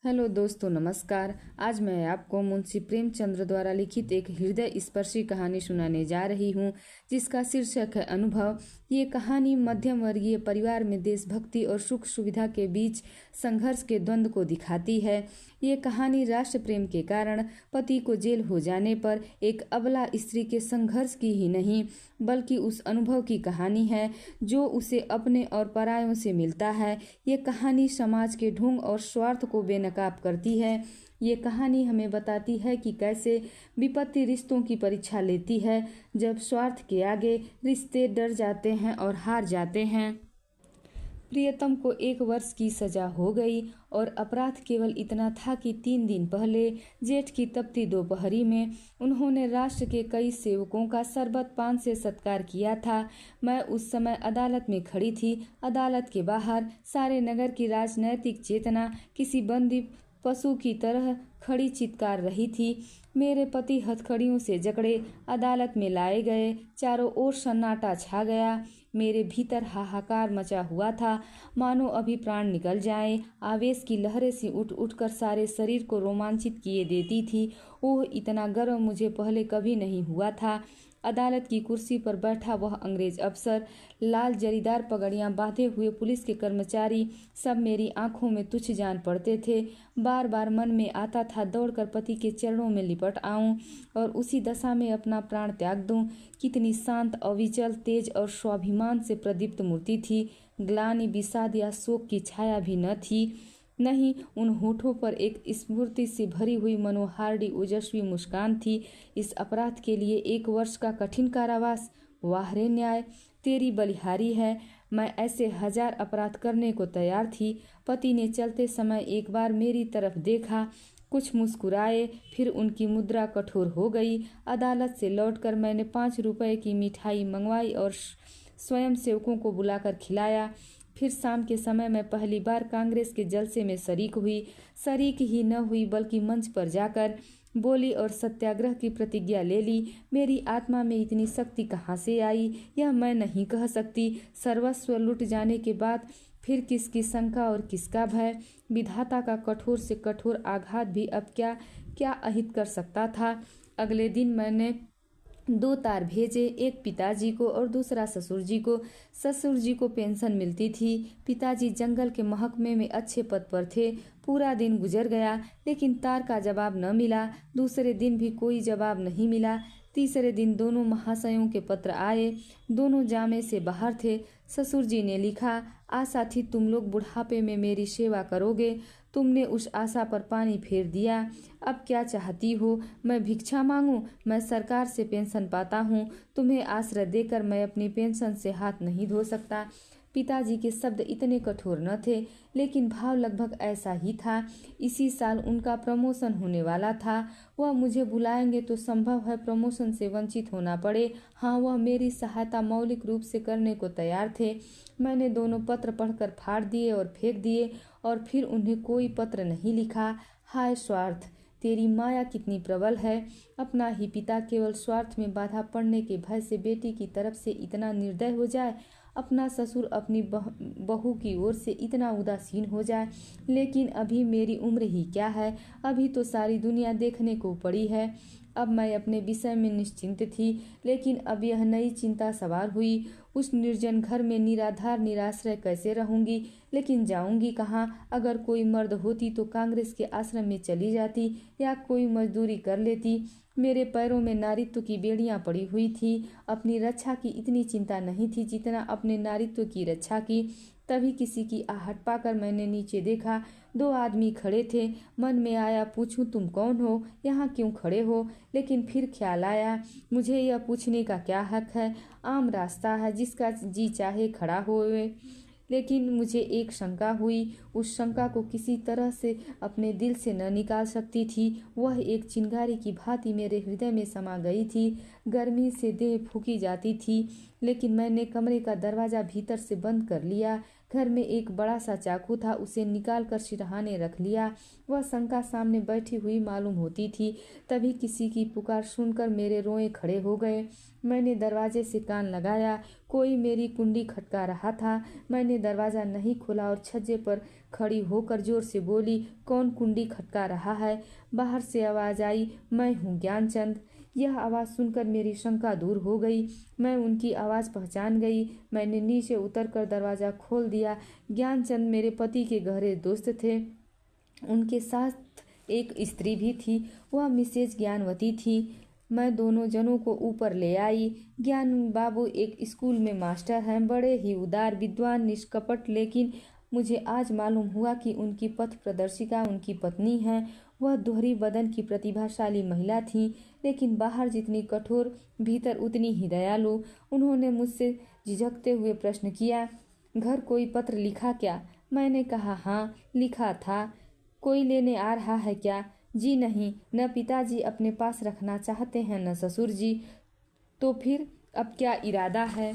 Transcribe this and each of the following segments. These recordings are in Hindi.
हेलो दोस्तों, नमस्कार। आज मैं आपको मुंशी प्रेमचंद्र द्वारा लिखित एक हृदय स्पर्शी कहानी सुनाने जा रही हूँ, जिसका शीर्षक है अनुभव। ये कहानी मध्यम वर्गीय परिवार में देशभक्ति और सुख सुविधा के बीच संघर्ष के द्वंद्व को दिखाती है। ये कहानी राष्ट्र प्रेम के कारण पति को जेल हो जाने पर एक अबला स्त्री के संघर्ष की ही नहीं, बल्कि उस अनुभव की कहानी है जो उसे अपने और परायों से मिलता है। ये कहानी समाज के ढोंग और स्वार्थ को बेनकाब करती है। ये कहानी हमें बताती है कि कैसे विपत्ति रिश्तों की परीक्षा लेती है, जब स्वार्थ के आगे रिश्ते डर जाते हैं और हार जाते हैं। प्रियतम को 1 वर्ष की सजा हो गई और अपराध केवल इतना था कि 3 दिन पहले जेठ की तपती दोपहरी में उन्होंने राष्ट्र के कई सेवकों का शरबत पान से सत्कार किया था। मैं उस समय अदालत में खड़ी थी। अदालत के बाहर सारे नगर की राजनैतिक चेतना किसी बंदी पशु की तरह खड़ी चित्कार रही थी। मेरे पति हथकड़ियों से जकड़े अदालत में लाए गए। चारों ओर सन्नाटा छा गया। मेरे भीतर हाहाकार मचा हुआ था, मानो अभी प्राण निकल जाए। आवेश की लहरें सी उठ उठकर सारे शरीर को रोमांचित किए देती थी। ओह, इतना गर्व मुझे पहले कभी नहीं हुआ था। अदालत की कुर्सी पर बैठा वह अंग्रेज अफसर, लाल जरीदार पगड़ियां बांधे हुए पुलिस के कर्मचारी, सब मेरी आंखों में तुच्छ जान पड़ते थे। बार बार मन में आता था दौड़कर पति के चरणों में लिपट आऊं और उसी दशा में अपना प्राण त्याग दूं। कितनी शांत, अविचल, तेज और स्वाभिमान से प्रदीप्त मूर्ति थी। ग्लानि, विषाद या शोक की छाया भी न थी। नहीं, उन होठों पर एक स्फूर्ति से भरी हुई मनोहारिणी ओजस्वी मुस्कान थी। इस अपराध के लिए 1 वर्ष का कठिन कारावास। वाह रे न्याय, तेरी बलिहारी है। मैं ऐसे 1000 अपराध करने को तैयार थी। पति ने चलते समय एक बार मेरी तरफ देखा, कुछ मुस्कुराए, फिर उनकी मुद्रा कठोर हो गई। अदालत से लौटकर मैंने 5 रुपए की मिठाई मंगवाई और स्वयं सेवकों को बुलाकर खिलाया। फिर शाम के समय मैं पहली बार कांग्रेस के जलसे में शरीक हुई। शरीक ही न हुई बल्कि मंच पर जाकर बोली और सत्याग्रह की प्रतिज्ञा ले ली। मेरी आत्मा में इतनी शक्ति कहाँ से आई, यह मैं नहीं कह सकती। सर्वस्व लुट जाने के बाद फिर किसकी शंका और किसका भय। विधाता का कठोर से कठोर आघात भी अब क्या क्या अहित कर सकता था। अगले दिन मैंने 2 तार भेजे, एक पिताजी को और दूसरा ससुर जी को। ससुर जी को पेंशन मिलती थी। पिताजी जंगल के महकमे में अच्छे पद पर थे। पूरा दिन गुजर गया, लेकिन तार का जवाब न मिला। दूसरे दिन भी कोई जवाब नहीं मिला। तीसरे दिन दोनों महाशयों के पत्र आए। दोनों जामे से बाहर थे। ससुर जी ने लिखा, आशा थी तुम लोग बुढ़ापे में मेरी सेवा करोगे। तुमने उस आशा पर पानी फेर दिया। अब क्या चाहती हो, मैं भिक्षा मांगूं? मैं सरकार से पेंशन पाता हूँ। तुम्हें आश्रय देकर मैं अपनी पेंशन से हाथ नहीं धो सकता। पिताजी के शब्द इतने कठोर न थे, लेकिन भाव लगभग ऐसा ही था। इसी साल उनका प्रमोशन होने वाला था। वह मुझे बुलाएंगे तो संभव है प्रमोशन से वंचित होना पड़े। हाँ, वह मेरी सहायता मौलिक रूप से करने को तैयार थे। मैंने दोनों पत्र पढ़कर फाड़ दिए और फेंक दिए और फिर उन्हें कोई पत्र नहीं लिखा। हाय स्वार्थ, तेरी माया कितनी प्रबल है। अपना ही पिता केवल स्वार्थ में बाधा पड़ने के भय से बेटी की तरफ से इतना निर्दय हो जाए, अपना ससुर अपनी बहू की ओर से इतना उदासीन हो जाए। लेकिन अभी मेरी उम्र ही क्या है, अभी तो सारी दुनिया देखने को पड़ी है। अब मैं अपने विषय में निश्चिंत थी, लेकिन अब यह नई चिंता सवार हुई। उस निर्जन घर में निराधार निराश्रय कैसे रहूंगी? लेकिन जाऊंगी कहाँ? अगर कोई मर्द होती तो कांग्रेस के आश्रम में चली जाती या कोई मजदूरी कर लेती। मेरे पैरों में नारित्व की बेड़ियां पड़ी हुई थी। अपनी रक्षा की इतनी चिंता नहीं थी जितना अपने नारित्व की रक्षा की। तभी किसी की आहट पाकर मैंने नीचे देखा। 2 आदमी खड़े थे। मन में आया पूछूं, तुम कौन हो, यहाँ क्यों खड़े हो? लेकिन फिर ख्याल आया, मुझे यह पूछने का क्या हक है? आम रास्ता है, जिसका जी चाहे खड़ा होवे। लेकिन मुझे एक शंका हुई। उस शंका को किसी तरह से अपने दिल से न निकाल सकती थी। वह एक चिंगारी की भांति मेरे हृदय में समा गई थी। गर्मी से देह फूकी जाती थी, लेकिन मैंने कमरे का दरवाजा भीतर से बंद कर लिया। घर में एक बड़ा सा चाकू था, उसे निकाल कर सिरहाने रख लिया। वह शंका सामने बैठी हुई मालूम होती थी। तभी किसी की पुकार सुनकर मेरे रोए खड़े हो गए। मैंने दरवाजे से कान लगाया, कोई मेरी कुंडी खटका रहा था। मैंने दरवाज़ा नहीं खोला और छज्जे पर खड़ी होकर जोर से बोली, कौन कुंडी खटका रहा है? बाहर से आवाज़ आई, मैं हूँ ज्ञानचंद। यह आवाज़ सुनकर मेरी शंका दूर हो गई। मैं उनकी आवाज़ पहचान गई। मैंने नीचे उतरकर दरवाज़ा खोल दिया। ज्ञानचंद मेरे पति के गहरे दोस्त थे। उनके साथ एक स्त्री भी थी, वह मिसेज ज्ञानवती थी। मैं दोनों जनों को ऊपर ले आई। ज्ञान बाबू एक स्कूल में मास्टर हैं, बड़े ही उदार, विद्वान, निष्कपट, लेकिन मुझे आज मालूम हुआ कि उनकी पथ प्रदर्शिका उनकी पत्नी हैं। वह दोहरी बदन की प्रतिभाशाली महिला थी, लेकिन बाहर जितनी कठोर, भीतर उतनी ही दयालु। उन्होंने मुझसे झिझकते हुए प्रश्न किया, घर कोई पत्र लिखा क्या? मैंने कहा, हाँ लिखा था। कोई लेने आ रहा है क्या? जी नहीं, न पिताजी अपने पास रखना चाहते हैं न ससुर जी। तो फिर अब क्या इरादा है?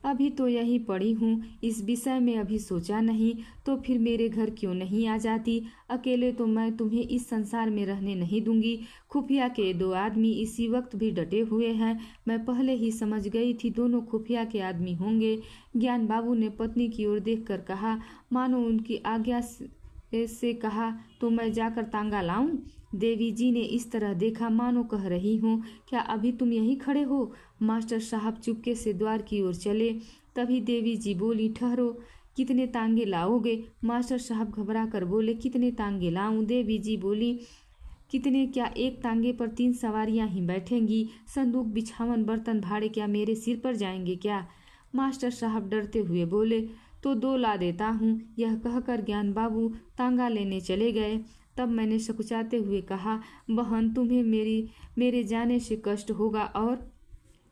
अभी तो यही पड़ी हूँ, इस विषय में अभी सोचा नहीं। तो फिर मेरे घर क्यों नहीं आ जाती? अकेले तो मैं तुम्हें इस संसार में रहने नहीं दूंगी। खुफिया के 2 आदमी इसी वक्त भी डटे हुए हैं। मैं पहले ही समझ गई थी दोनों खुफिया के आदमी होंगे। ज्ञान बाबू ने पत्नी की ओर देखकर कहा, मानो उनकी आज्ञा से कहा तो मैं जाकर तांगा लाऊं? देवी जी ने इस तरह देखा मानो कह रही हूँ, क्या अभी तुम यहीं खड़े हो? मास्टर साहब चुपके से द्वार की ओर चले। तभी देवी जी बोली, ठहरो, कितने तांगे लाओगे? मास्टर साहब घबरा कर बोले, कितने तांगे लाऊं? देवी जी बोली, कितने क्या, एक तांगे पर 3 सवारियां ही बैठेंगी। संदूक, बिछावन, बर्तन भाड़े क्या मेरे सिर पर जाएंगे क्या? मास्टर साहब डरते हुए बोले, तो 2 ला देता हूँ। यह कहकर ज्ञान बाबू तांगा लेने चले गए। तब मैंने सकुचाते हुए कहा, बहन तुम्हें मेरे जाने से कष्ट होगा। और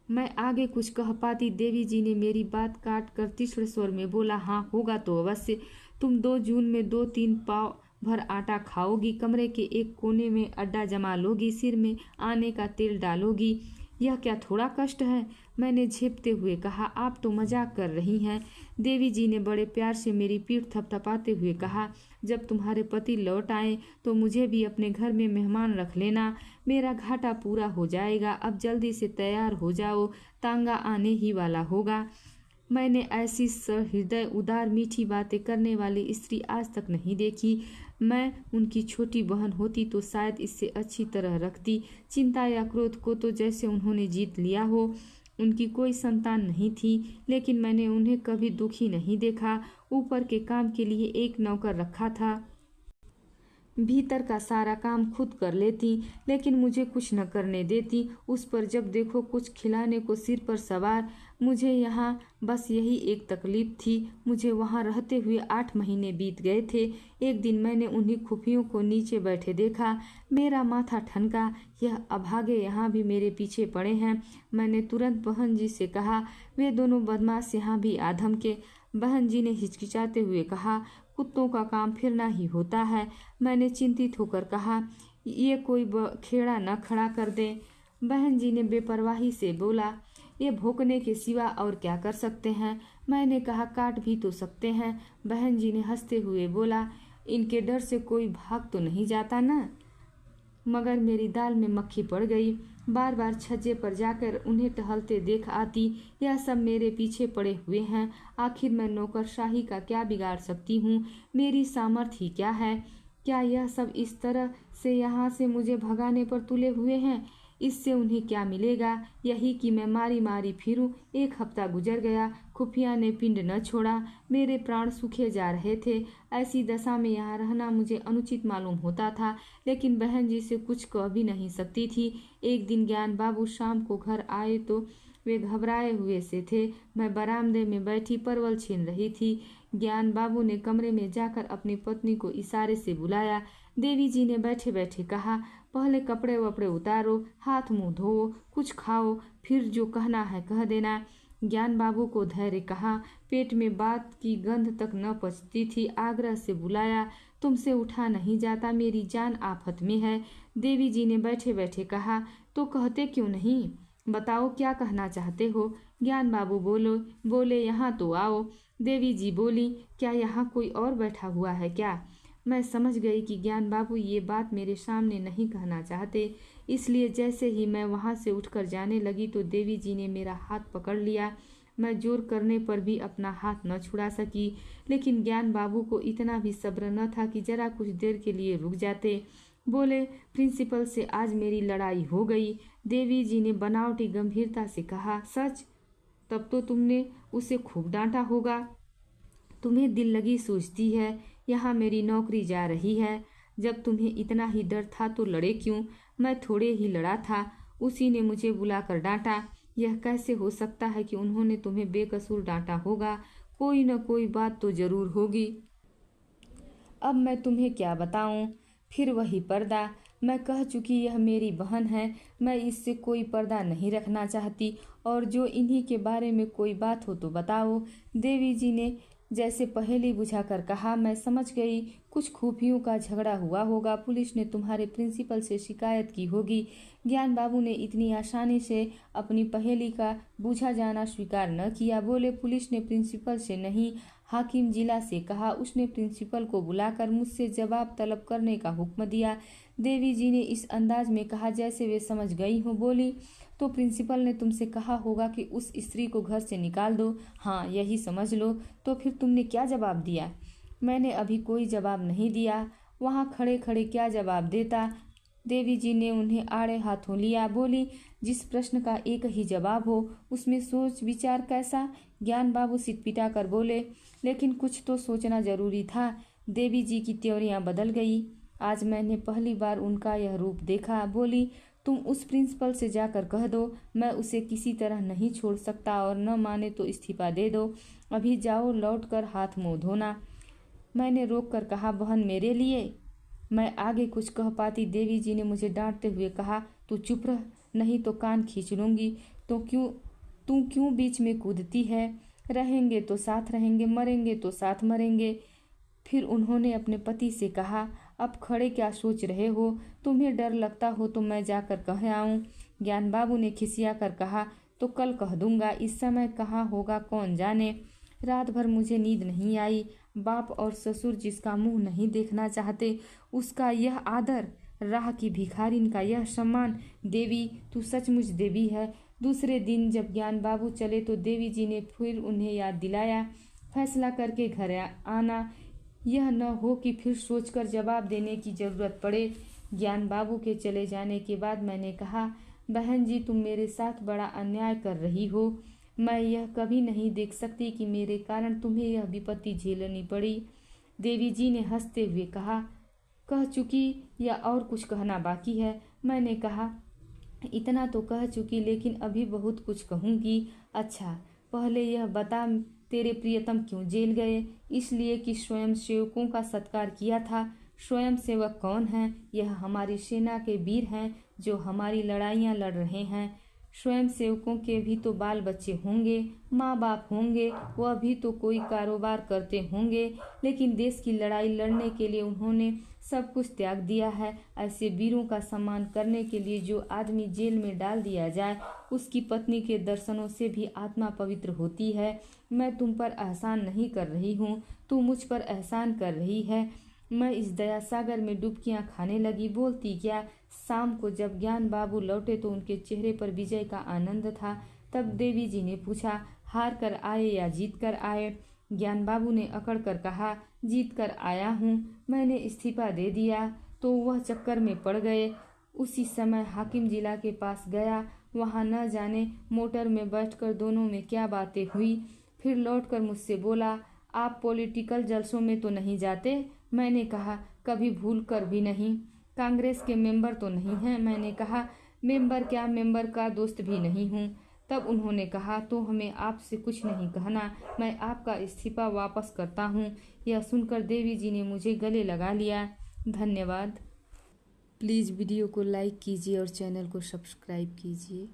मैं आगे कुछ कह पाती, देवी जी ने मेरी बात काट कर तीसरे स्वर में बोला, हाँ होगा तो अवश्य। तुम 2 जून में 2-3 पाव भर आटा खाओगी, कमरे के एक कोने में अड्डा जमा लोगी, सिर में आने का तेल डालोगी। यह क्या थोड़ा कष्ट है? मैंने झेपते हुए कहा, आप तो मजाक कर रही हैं। देवी जी ने बड़े प्यार से मेरी पीठ थपथपाते हुए कहा, जब तुम्हारे पति लौट आए तो मुझे भी अपने घर में मेहमान रख लेना, मेरा घाटा पूरा हो जाएगा। अब जल्दी से तैयार हो जाओ, तांगा आने ही वाला होगा। मैंने ऐसी सहृदय, उदार, मीठी बातें करने वाली स्त्री आज तक नहीं देखी। मैं उनकी छोटी बहन होती तो शायद इससे अच्छी तरह रखती। चिंता या क्रोध को तो जैसे उन्होंने जीत लिया हो। उनकी कोई संतान नहीं थी, लेकिन मैंने उन्हें कभी दुखी नहीं देखा। ऊपर के काम के लिए एक नौकर रखा था, भीतर का सारा काम खुद कर लेती, लेकिन मुझे कुछ न करने देती। उस पर जब देखो कुछ खिलाने को सिर पर सवार। मुझे यहाँ बस यही एक तकलीफ थी। मुझे वहाँ रहते हुए 8 महीने बीत गए थे। एक दिन मैंने उन्हीं खुफियों को नीचे बैठे देखा। मेरा माथा ठनका, यह अभागे यहाँ भी मेरे पीछे पड़े हैं। मैंने तुरंत बहन जी से कहा, वे दोनों बदमाश यहाँ भी आधम के। बहन जी ने हिचकिचाते हुए कहा, कुत्तों का काम फिरना ही होता है। मैंने चिंतित होकर कहा, ये कोई खेड़ा न खड़ा कर दे। बहन जी ने बेपरवाही से बोला, ये भौंकने के सिवा और क्या कर सकते हैं? मैंने कहा, काट भी तो सकते हैं। बहन जी ने हंसते हुए बोला, इनके डर से कोई भाग तो नहीं जाता ना? मगर मेरी दाल में मक्खी पड़ गई। बार बार छज्जे पर जाकर उन्हें टहलते देख आती। यह सब मेरे पीछे पड़े हुए हैं। आखिर मैं नौकरशाही का क्या बिगाड़ सकती हूँ? मेरी सामर्थ्य ही क्या है? क्या यह सब इस तरह से यहाँ से मुझे भगाने पर तुले हुए हैं? इससे उन्हें क्या मिलेगा? यही कि मैं मारी मारी फिरूं। 1 हफ्ता गुजर गया, खुफिया ने पिंड न छोड़ा। मेरे प्राण सूखे जा रहे थे। ऐसी दशा में यहाँ रहना मुझे अनुचित मालूम होता था, लेकिन बहन जी से कुछ कह भी नहीं सकती थी। एक दिन ज्ञान बाबू शाम को घर आए तो वे घबराए हुए से थे। मैं बरामदे में बैठी परवल छीन रही थी। ज्ञान बाबू ने कमरे में जाकर अपनी पत्नी को इशारे से बुलाया। देवी जी ने बैठे बैठे कहा, पहले कपड़े वपड़े उतारो, हाथ मुंह धो, कुछ खाओ, फिर जो कहना है कह देना। ज्ञान बाबू को धैर्य कहा। पेट में बात की गंध तक न पचती थी। आग्रह से बुलाया, तुमसे उठा नहीं जाता, मेरी जान आफत में है। देवी जी ने बैठे बैठे कहा, तो कहते क्यों नहीं? बताओ क्या कहना चाहते हो। ज्ञान बाबू बोले यहाँ तो आओ। देवी जी बोली, क्या यहाँ कोई और बैठा हुआ है क्या। मैं समझ गई कि ज्ञान बाबू ये बात मेरे सामने नहीं कहना चाहते, इसलिए जैसे ही मैं वहाँ से उठकर जाने लगी तो देवी जी ने मेरा हाथ पकड़ लिया। मैं जोर करने पर भी अपना हाथ न छुड़ा सकी, लेकिन ज्ञान बाबू को इतना भी सब्र न था कि जरा कुछ देर के लिए रुक जाते। बोले, प्रिंसिपल से आज मेरी लड़ाई हो गई। देवी जी ने बनावटी गंभीरता से कहा, सच? तब तो तुमने उसे खूब डांटा होगा। तुम्हें दिल लगी सूझती है, यहाँ मेरी नौकरी जा रही है। जब तुम्हें इतना ही डर था तो लड़े क्यों। मैं थोड़े ही लड़ा था, उसी ने मुझे बुलाकर डांटा। यह कैसे हो सकता है कि उन्होंने तुम्हें बेकसूर डांटा होगा, कोई न कोई बात तो जरूर होगी। अब मैं तुम्हें क्या बताऊं। फिर वही पर्दा। मैं कह चुकी यह मेरी बहन है, मैं इससे कोई पर्दा नहीं रखना चाहती, और जो इन्हीं के बारे में कोई बात हो तो बताओ। देवी जी ने जैसे पहेली बुझाकर कहा, मैं समझ गई, कुछ खुफियों का झगड़ा हुआ होगा, पुलिस ने तुम्हारे प्रिंसिपल से शिकायत की होगी। ज्ञान बाबू ने इतनी आसानी से अपनी पहेली का बूझा जाना स्वीकार न किया। बोले, पुलिस ने प्रिंसिपल से नहीं, हाकिम जिला से कहा। उसने प्रिंसिपल को बुलाकर मुझसे जवाब तलब करने का हुक्म दिया। देवी जी ने इस अंदाज में कहा जैसे वे समझ गई हो। बोली, तो प्रिंसिपल ने तुमसे कहा होगा कि उस स्त्री को घर से निकाल दो। हाँ, यही समझ लो। तो फिर तुमने क्या जवाब दिया। मैंने अभी कोई जवाब नहीं दिया। वहाँ खड़े खड़े क्या जवाब देता। देवी जी ने उन्हें आड़े हाथों लिया। बोली, जिस प्रश्न का एक ही जवाब हो उसमें सोच विचार कैसा। ज्ञान बाबू सिटपिटा कर बोले, लेकिन कुछ तो सोचना जरूरी था। देवी जी की त्योरियां बदल गई। आज मैंने पहली बार उनका यह रूप देखा। बोली, तुम उस प्रिंसिपल से जाकर कह दो, मैं उसे किसी तरह नहीं छोड़ सकता, और न माने तो इस्तीफा दे दो। अभी जाओ, लौटकर हाथ मुंह धोना। मैंने रोक कर कहा, बहन मेरे लिए। मैं आगे कुछ कह पाती, देवी जी ने मुझे डांटते हुए कहा, तू चुप रह, नहीं तो कान खींच लूंगी। तो तू क्यों बीच में कूदती है। रहेंगे तो साथ रहेंगे, मरेंगे तो साथ मरेंगे। फिर उन्होंने अपने पति से कहा, अब खड़े क्या सोच रहे हो। तुम्हें डर लगता हो तो मैं जाकर कह आऊं। ज्ञान बाबू ने खिसिया कर कहा, तो कल कह दूंगा, इस समय कहाँ होगा कौन जाने। रात भर मुझे नींद नहीं आई। बाप और ससुर जिसका मुंह नहीं देखना चाहते, उसका यह आदर, राह की भिखारिन का यह सम्मान। देवी, तू सचमुच देवी है। दूसरे दिन जब ज्ञान बाबू चले तो देवी जी ने फिर उन्हें याद दिलाया, फैसला करके घर आना, यह न हो कि फिर सोचकर जवाब देने की जरूरत पड़े। ज्ञान बाबू के चले जाने के बाद मैंने कहा, बहन जी, तुम मेरे साथ बड़ा अन्याय कर रही हो। मैं यह कभी नहीं देख सकती कि मेरे कारण तुम्हें यह विपत्ति झेलनी पड़ी। देवी जी ने हंसते हुए कहा, कह चुकी या और कुछ कहना बाकी है। मैंने कहा, इतना तो कह चुकी, लेकिन अभी बहुत कुछ कहूँगी। अच्छा, पहले यह बता, तेरे प्रियतम क्यों जेल गए। इसलिए कि स्वयं सेवकों का सत्कार किया था। स्वयं सेवक कौन हैं। यह हमारी सेना के वीर हैं जो हमारी लड़ाइयाँ लड़ रहे हैं। स्वयं सेवकों के भी तो बाल बच्चे होंगे, माँ बाप होंगे, वह भी तो कोई कारोबार करते होंगे, लेकिन देश की लड़ाई लड़ने के लिए उन्होंने सब कुछ त्याग दिया है। ऐसे वीरों का सम्मान करने के लिए जो आदमी जेल में डाल दिया जाए, उसकी पत्नी के दर्शनों से भी आत्मा पवित्र होती है। मैं तुम पर एहसान नहीं कर रही हूँ, तू मुझ पर एहसान कर रही है। मैं इस दया सागर में डुबकियां खाने लगी। बोलती क्या। शाम को जब ज्ञान बाबू लौटे तो उनके चेहरे पर विजय का आनंद था। तब देवी जी ने पूछा, हार कर आए या जीत कर आए। ज्ञान बाबू ने अकड़ कर कहा, जीत कर आया हूँ। मैंने इस्तीफा दे दिया तो वह चक्कर में पड़ गए। उसी समय हाकिम जिला के पास गया। वहाँ न जाने मोटर में बैठकर दोनों में क्या बातें हुई। फिर लौटकर मुझसे बोला, आप पॉलिटिकल जलसों में तो नहीं जाते। मैंने कहा, कभी भूल कर भी नहीं। कांग्रेस के मेंबर तो नहीं हैं। मैंने कहा, मेंबर क्या, मेंबर का दोस्त भी नहीं हूँ। तब उन्होंने कहा, तो हमें आपसे कुछ नहीं कहना, मैं आपका इस्तीफा वापस करता हूँ। यह सुनकर देवी जी ने मुझे गले लगा लिया। धन्यवाद। प्लीज़ वीडियो को लाइक कीजिए और चैनल को सब्सक्राइब कीजिए।